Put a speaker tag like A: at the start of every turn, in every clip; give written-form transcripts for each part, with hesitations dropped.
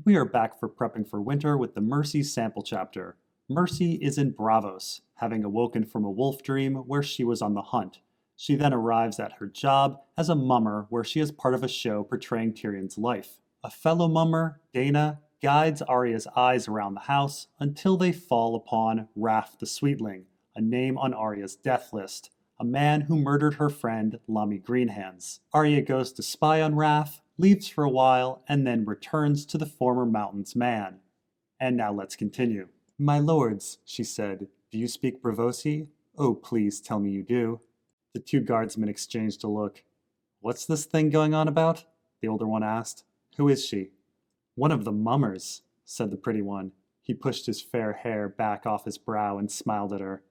A: We are back for prepping for winter with the Mercy sample chapter. Mercy is in Bravos, having awoken from a wolf dream where she was on the hunt. She then arrives at her job as a mummer where she is part of a show portraying Tyrion's life. A fellow mummer, Dana, guides Arya's eyes around the house until they fall upon Raff the Sweetling, a name on Arya's death list, a man who murdered her friend Lamy Greenhands. Arya goes to spy on Raff, leaves for a while, and then returns to the former Mountain's man. And now let's continue. "My lords," she said, "do you speak Bravosi? Oh, please tell me you do." The two guardsmen exchanged a look. "What's this thing going on about?" the older one asked. "Who is she?" "One of the mummers," said the pretty one. He pushed his fair hair back off his brow and smiled at her.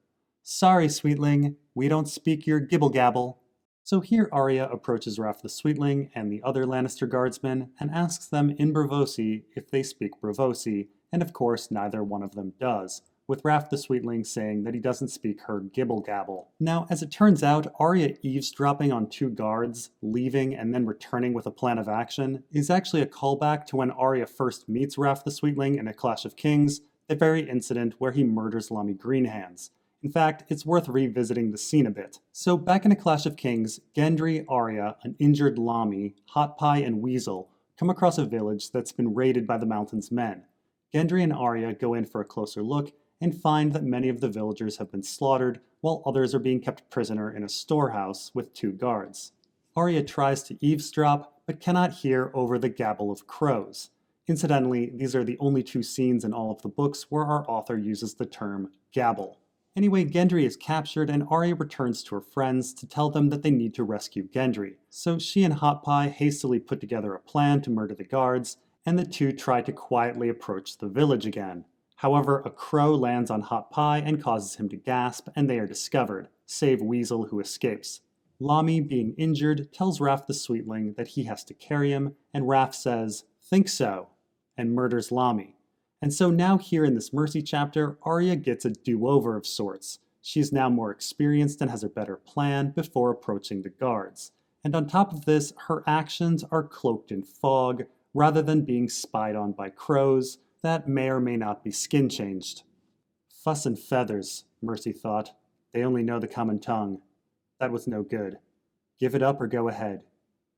A: "Sorry, Sweetling, we don't speak your gibble-gabble." So here Arya approaches Raff the Sweetling and the other Lannister guardsmen and asks them in Bravosi if they speak Bravosi, and of course neither one of them does, with Raff the Sweetling saying that he doesn't speak her gibble-gabble. Now, as it turns out, Arya eavesdropping on two guards, leaving and then returning with a plan of action, is actually a callback to when Arya first meets Raff the Sweetling in A Clash of Kings, the very incident where he murders Lamy Greenhands. In fact, it's worth revisiting the scene a bit. So back in A Clash of Kings, Gendry, Arya, an injured Lamy, Hot Pie, and Weasel come across a village that's been raided by the Mountain's men. Gendry and Arya go in for a closer look and find that many of the villagers have been slaughtered, while others are being kept prisoner in a storehouse with two guards. Arya tries to eavesdrop, but cannot hear over the gabble of crows. Incidentally, these are the only two scenes in all of the books where our author uses the term gabble. Anyway, Gendry is captured and Arya returns to her friends to tell them that they need to rescue Gendry. So she and Hot Pie hastily put together a plan to murder the guards, and the two try to quietly approach the village again. However, a crow lands on Hot Pie and causes him to gasp, and they are discovered, save Weasel, who escapes. Lamy, being injured, tells Raff the Sweetling that he has to carry him, and Raff says, "Think so," and murders Lamy. And so now here in this Mercy chapter, Arya gets a do-over of sorts. She's now more experienced and has a better plan before approaching the guards. And on top of this, her actions are cloaked in fog, rather than being spied on by crows that may or may not be skin-changed. Fuss and feathers, Mercy thought. They only know the common tongue. That was no good. Give it up or go ahead.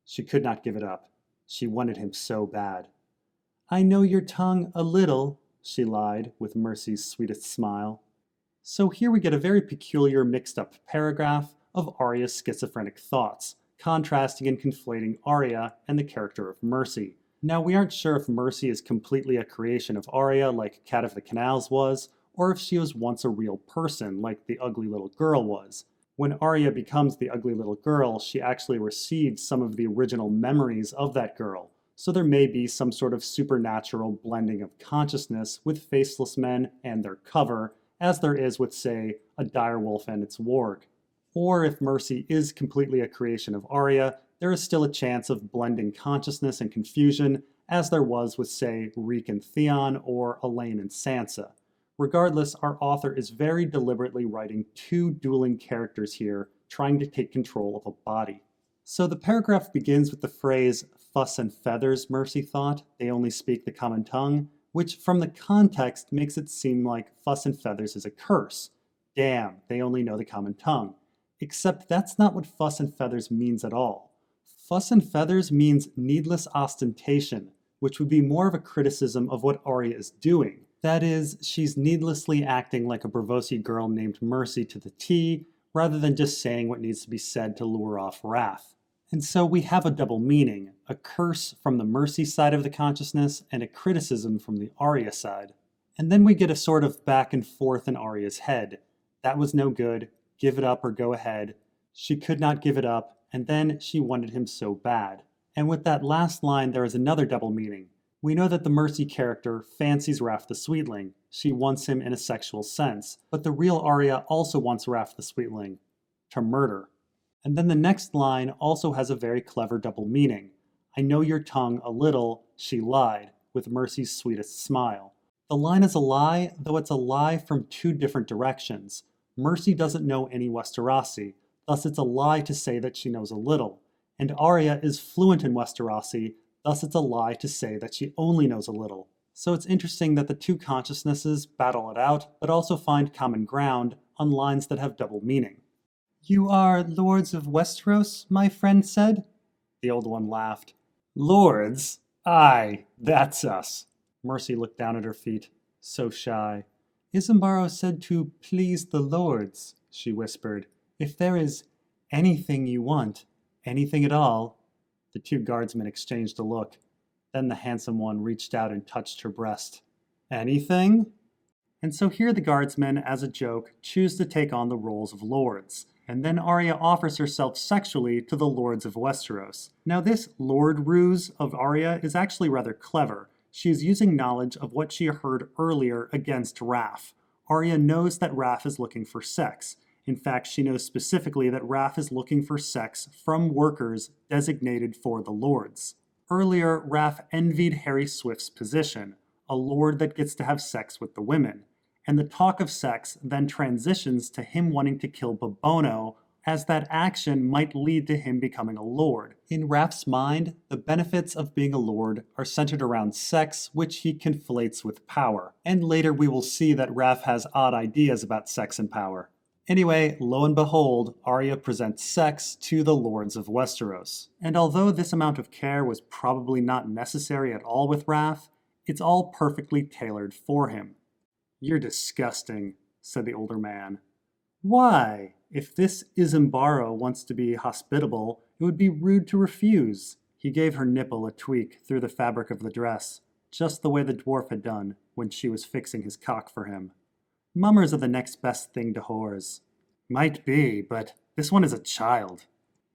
A: She could not give it up. She wanted him so bad. "I know your tongue a little," she lied, with Mercy's sweetest smile. So here we get a very peculiar mixed-up paragraph of Arya's schizophrenic thoughts, contrasting and conflating Arya and the character of Mercy. Now, we aren't sure if Mercy is completely a creation of Arya like Cat of the Canals was, or if she was once a real person like the ugly little girl was. When Arya becomes the ugly little girl, she actually receives some of the original memories of that girl. So there may be some sort of supernatural blending of consciousness with faceless men and their cover, as there is with, say, a direwolf and its warg. Or if Mercy is completely a creation of Arya, there is still a chance of blending consciousness and confusion, as there was with, say, Reek and Theon or Elaine and Sansa. Regardless, our author is very deliberately writing two dueling characters here, trying to take control of a body. So the paragraph begins with the phrase, "Fuss and feathers," Mercy thought, "they only speak the common tongue," which from the context makes it seem like fuss and feathers is a curse. Damn, they only know the common tongue. Except that's not what fuss and feathers means at all. Fuss and feathers means needless ostentation, which would be more of a criticism of what Arya is doing. That is, she's needlessly acting like a Bravosi girl named Mercy to the T, rather than just saying what needs to be said to lure off wrath. And so we have a double meaning, a curse from the Mercy side of the consciousness and a criticism from the Arya side. And then we get a sort of back and forth in Arya's head. That was no good, give it up or go ahead. She could not give it up, and then she wanted him so bad. And with that last line there is another double meaning. We know that the Mercy character fancies Raff the Sweetling. She wants him in a sexual sense, but the real Arya also wants Raff the Sweetling to murder. And then the next line also has a very clever double meaning. "I know your tongue a little," she lied, with Mercy's sweetest smile. The line is a lie, though it's a lie from two different directions. Mercy doesn't know any Westerosi, thus it's a lie to say that she knows a little. And Arya is fluent in Westerosi, Thus it's a lie to say that she only knows a little. So it's interesting that the two consciousnesses battle it out, but also find common ground on lines that have double meaning. "You are lords of Westeros, my friend said?" The old one laughed. "Lords? Aye, that's us." Mercy looked down at her feet, so shy. "Isambaro said to please the lords," she whispered. "If there is anything you want, anything at all." The two guardsmen exchanged a look. Then the handsome one reached out and touched her breast. "Anything?" And so here the guardsmen, as a joke, choose to take on the roles of lords. And then Arya offers herself sexually to the lords of Westeros. Now this lord ruse of Arya is actually rather clever. She is using knowledge of what she heard earlier against Raff. Arya knows that Raff is looking for sex. In fact, she knows specifically that Raff is looking for sex from workers designated for the lords. Earlier, Raff envied Harry Swift's position, a lord that gets to have sex with the women. And the talk of sex then transitions to him wanting to kill Bobono, as that action might lead to him becoming a lord. In Raff's mind, the benefits of being a lord are centered around sex, which he conflates with power. And later we will see that Raff has odd ideas about sex and power. Anyway, lo and behold, Arya presents sex to the lords of Westeros. And although this amount of care was probably not necessary at all with Raff, it's all perfectly tailored for him. "You're disgusting," said the older man. "Why? If this Isambaro wants to be hospitable, it would be rude to refuse." He gave her nipple a tweak through the fabric of the dress, just the way the dwarf had done when she was fixing his cock for him. "Mummers are the next best thing to whores." "Might be, but this one is a child."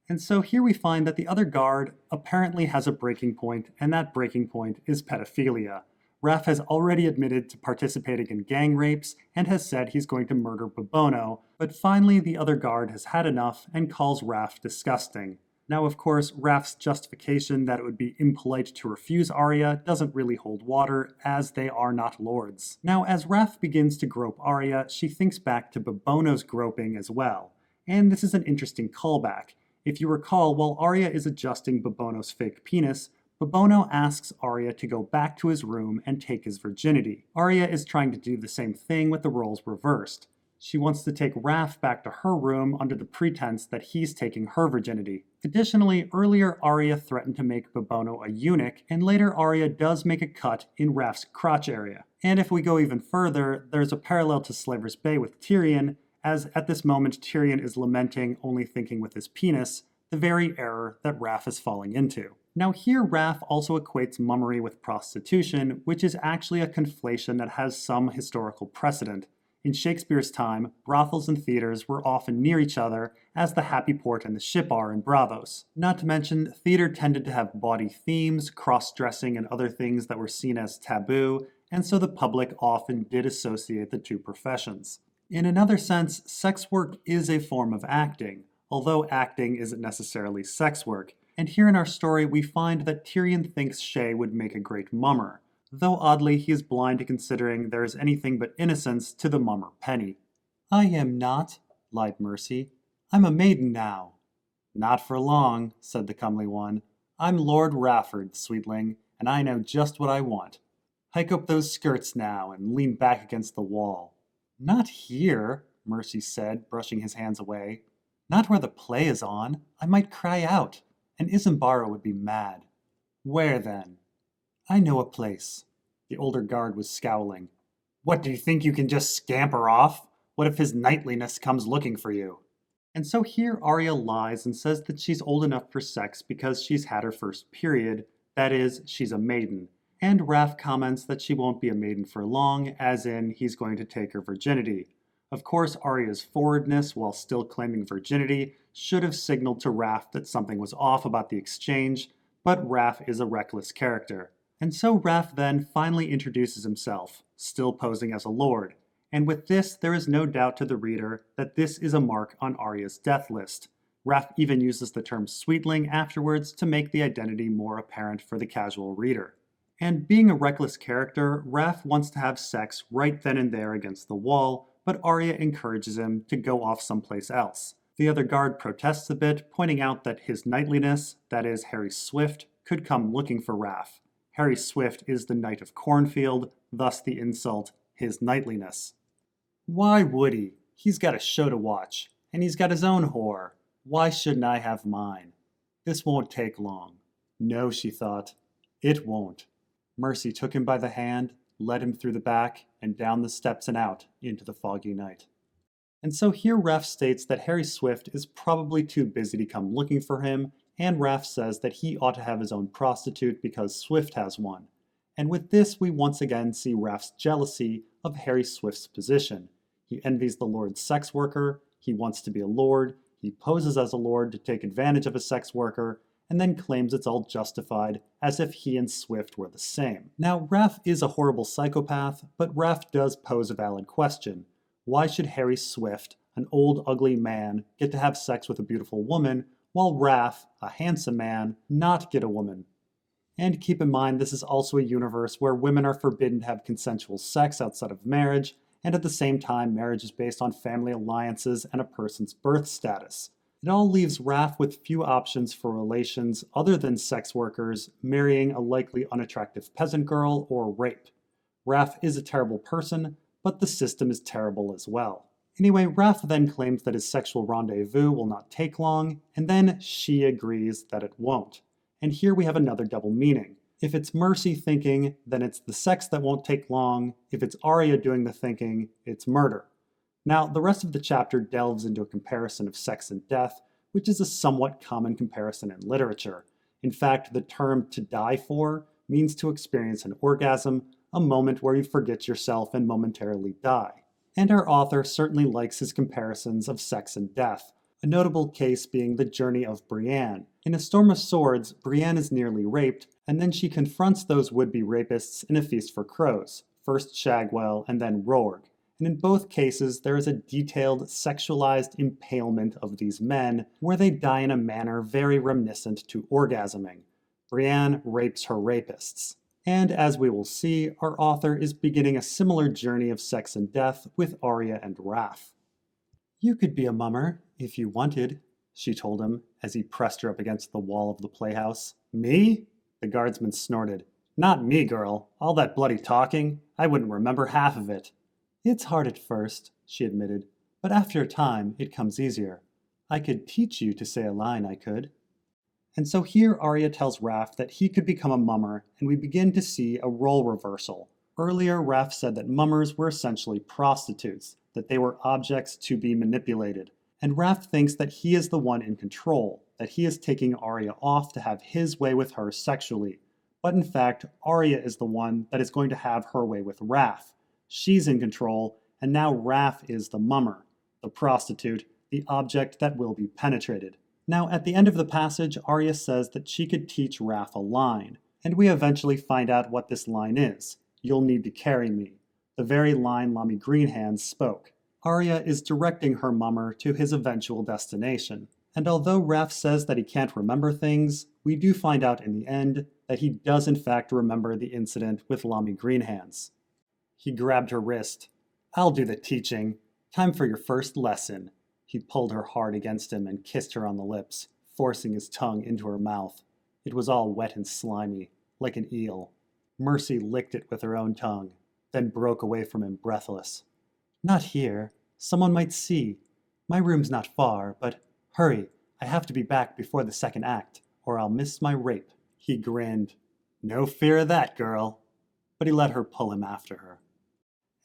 A: And so here we find that the other guard apparently has a breaking point, and that breaking point is pedophilia. Raff has already admitted to participating in gang rapes and has said he's going to murder Bobono, but finally the other guard has had enough and calls Raff disgusting. Now, of course, Raff's justification that it would be impolite to refuse Arya doesn't really hold water, as they are not lords. Now, as Raff begins to grope Arya, she thinks back to Bobono's groping as well. And this is an interesting callback. If you recall, while Arya is adjusting Bobono's fake penis, Bobono asks Arya to go back to his room and take his virginity. Arya is trying to do the same thing with the roles reversed. She wants to take Raff back to her room under the pretense that he's taking her virginity. Additionally, earlier Arya threatened to make Bobono a eunuch, and later Arya does make a cut in Raff's crotch area. And if we go even further, there's a parallel to Slaver's Bay with Tyrion, as at this moment Tyrion is lamenting only thinking with his penis, the very error that Raff is falling into. Now here Raff also equates mummery with prostitution, which is actually a conflation that has some historical precedent. In Shakespeare's time, brothels and theaters were often near each other, as the Happy Port and the Ship are in Braavos. Not to mention, theater tended to have bawdy themes, cross-dressing, and other things that were seen as taboo, and so the public often did associate the two professions. In another sense, sex work is a form of acting, although acting isn't necessarily sex work. And here in our story, we find that Tyrion thinks Shay would make a great mummer, though oddly he is blind to considering there is anything but innocence to the mummer Penny. "I am not," lied Mercy. "I'm a maiden now." "Not for long," said the comely one. "I'm Lord Rafford, Sweetling, and I know just what I want. Hike up those skirts now and lean back against the wall." "Not here," Mercy said, brushing his hands away. "Not where the play is on. I might cry out, and Isambaro would be mad." "Where then?" "I know a place." The older guard was scowling. "What, do you think you can just scamper off? What if his knightliness comes looking for you?" And so here Arya lies and says that she's old enough for sex because she's had her first period, that is, she's a maiden. And Raff comments that she won't be a maiden for long, as in he's going to take her virginity. Of course, Arya's forwardness, while still claiming virginity, should have signaled to Raff that something was off about the exchange, but Raff is a reckless character. And so Raff then finally introduces himself, still posing as a lord. And with this, there is no doubt to the reader that this is a mark on Arya's death list. Raff even uses the term Sweetling afterwards to make the identity more apparent for the casual reader. And being a reckless character, Raff wants to have sex right then and there against the wall, but Arya encourages him to go off someplace else. The other guard protests a bit, pointing out that his knightliness, that is Harry Swift, could come looking for Raff. Harry Swift is the Knight of Cornfield, thus the insult, his knightliness. Why would he? He's got a show to watch, and he's got his own whore. Why shouldn't I have mine? This won't take long. No, she thought. It won't. Mercy took him by the hand, led him through the back, and down the steps and out into the foggy night. And so here Raff states that Harry Swift is probably too busy to come looking for him, and Raff says that he ought to have his own prostitute because Swift has one. And with this we once again see Raff's jealousy of Harry Swift's position. He envies the Lord's sex worker, he wants to be a lord, he poses as a lord to take advantage of a sex worker, and then claims it's all justified, as if he and Swift were the same. Now, Raff is a horrible psychopath, but Raff does pose a valid question. Why should Harry Swift, an old ugly man, get to have sex with a beautiful woman, while Raff, a handsome man, not get a woman? And keep in mind, this is also a universe where women are forbidden to have consensual sex outside of marriage, and at the same time, marriage is based on family alliances and a person's birth status. It all leaves Raff with few options for relations other than sex workers, marrying a likely unattractive peasant girl, or rape. Raff is a terrible person, but the system is terrible as well. Anyway, Raff then claims that his sexual rendezvous will not take long, and then she agrees that it won't. And here we have another double meaning. If it's Mercy thinking, then it's the sex that won't take long. If it's Arya doing the thinking, it's murder. Now, the rest of the chapter delves into a comparison of sex and death, which is a somewhat common comparison in literature. In fact, the term to die for means to experience an orgasm, a moment where you forget yourself and momentarily die. And our author certainly likes his comparisons of sex and death, a notable case being the journey of Brienne. In A Storm of Swords, Brienne is nearly raped, and then she confronts those would-be rapists in A Feast for Crows, first Shagwell and then Roarg. And in both cases, there is a detailed, sexualized impalement of these men, where they die in a manner very reminiscent to orgasming. Brienne rapes her rapists. And as we will see, our author is beginning a similar journey of sex and death with Arya and Raff. "You could be a mummer, if you wanted," she told him, as he pressed her up against the wall of the playhouse. "Me?" The guardsman snorted. "Not me, girl. All that bloody talking, I wouldn't remember half of it." "It's hard at first," she admitted, "but after a time it comes easier. I could teach you to say a line, I could." And so here Arya tells Raff that he could become a mummer, and we begin to see a role reversal. Earlier, Raff said that mummers were essentially prostitutes, that they were objects to be manipulated. And Raff thinks that he is the one in control, that he is taking Arya off to have his way with her sexually. But in fact, Arya is the one that is going to have her way with Raff. She's in control, and now Raff is the mummer, the prostitute, the object that will be penetrated. Now, at the end of the passage, Arya says that she could teach Raff a line, and we eventually find out what this line is. "You'll need to carry me," the very line Lamy Greenhands spoke. Arya is directing her mummer to his eventual destination. And although Raff says that he can't remember things, we do find out in the end that he does in fact remember the incident with Lamy Greenhands. He grabbed her wrist. "I'll do the teaching. Time for your first lesson." He pulled her hard against him and kissed her on the lips, forcing his tongue into her mouth. It was all wet and slimy, like an eel. Mercy licked it with her own tongue, then broke away from him breathless. "Not here. Someone might see. My room's not far, but hurry. I have to be back before the second act, or I'll miss my rape." He grinned. "No fear of that, girl." But he let her pull him after her.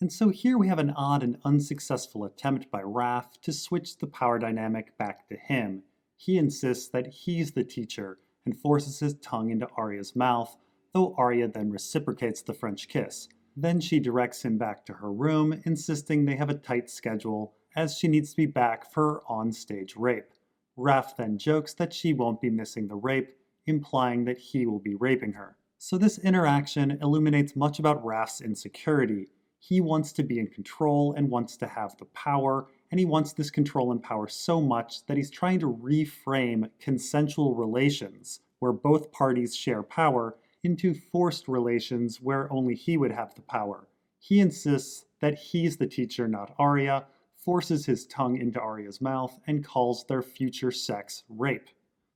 A: And so here we have an odd and unsuccessful attempt by Raff to switch the power dynamic back to him. He insists that he's the teacher and forces his tongue into Arya's mouth, though Arya then reciprocates the French kiss. Then she directs him back to her room, insisting they have a tight schedule, as she needs to be back for her on-stage rape. Raff then jokes that she won't be missing the rape, implying that he will be raping her. So this interaction illuminates much about Raff's insecurity. He wants to be in control and wants to have the power, and he wants this control and power so much that he's trying to reframe consensual relations, where both parties share power, into forced relations where only he would have the power. He insists that he's the teacher, not Arya, forces his tongue into Arya's mouth, and calls their future sex rape.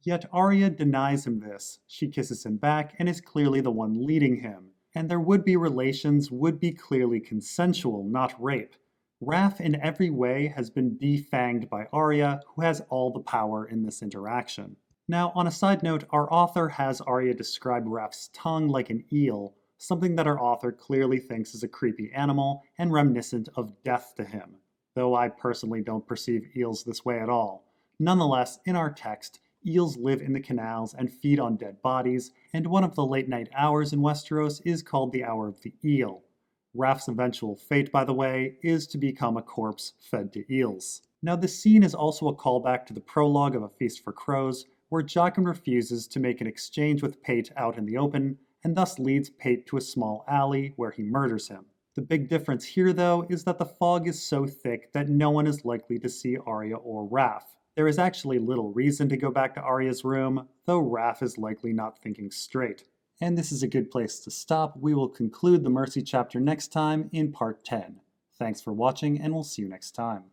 A: Yet Arya denies him this. She kisses him back and is clearly the one leading him. And their would-be relations would be clearly consensual, not rape. Raff in every way has been defanged by Arya, who has all the power in this interaction. Now, on a side note, our author has Arya describe Raff's tongue like an eel, something that our author clearly thinks is a creepy animal and reminiscent of death to him, though I personally don't perceive eels this way at all. Nonetheless, in our text, eels live in the canals and feed on dead bodies, and one of the late-night hours in Westeros is called the Hour of the Eel. Raff's eventual fate, by the way, is to become a corpse fed to eels. Now, this scene is also a callback to the prologue of A Feast for Crows, where Jaqen refuses to make an exchange with Pate out in the open, and thus leads Pate to a small alley where he murders him. The big difference here, though, is that the fog is so thick that no one is likely to see Arya or Raff. There is actually little reason to go back to Arya's room, though Raff is likely not thinking straight. And this is a good place to stop. We will conclude the Mercy chapter next time in part 10. Thanks for watching, and we'll see you next time.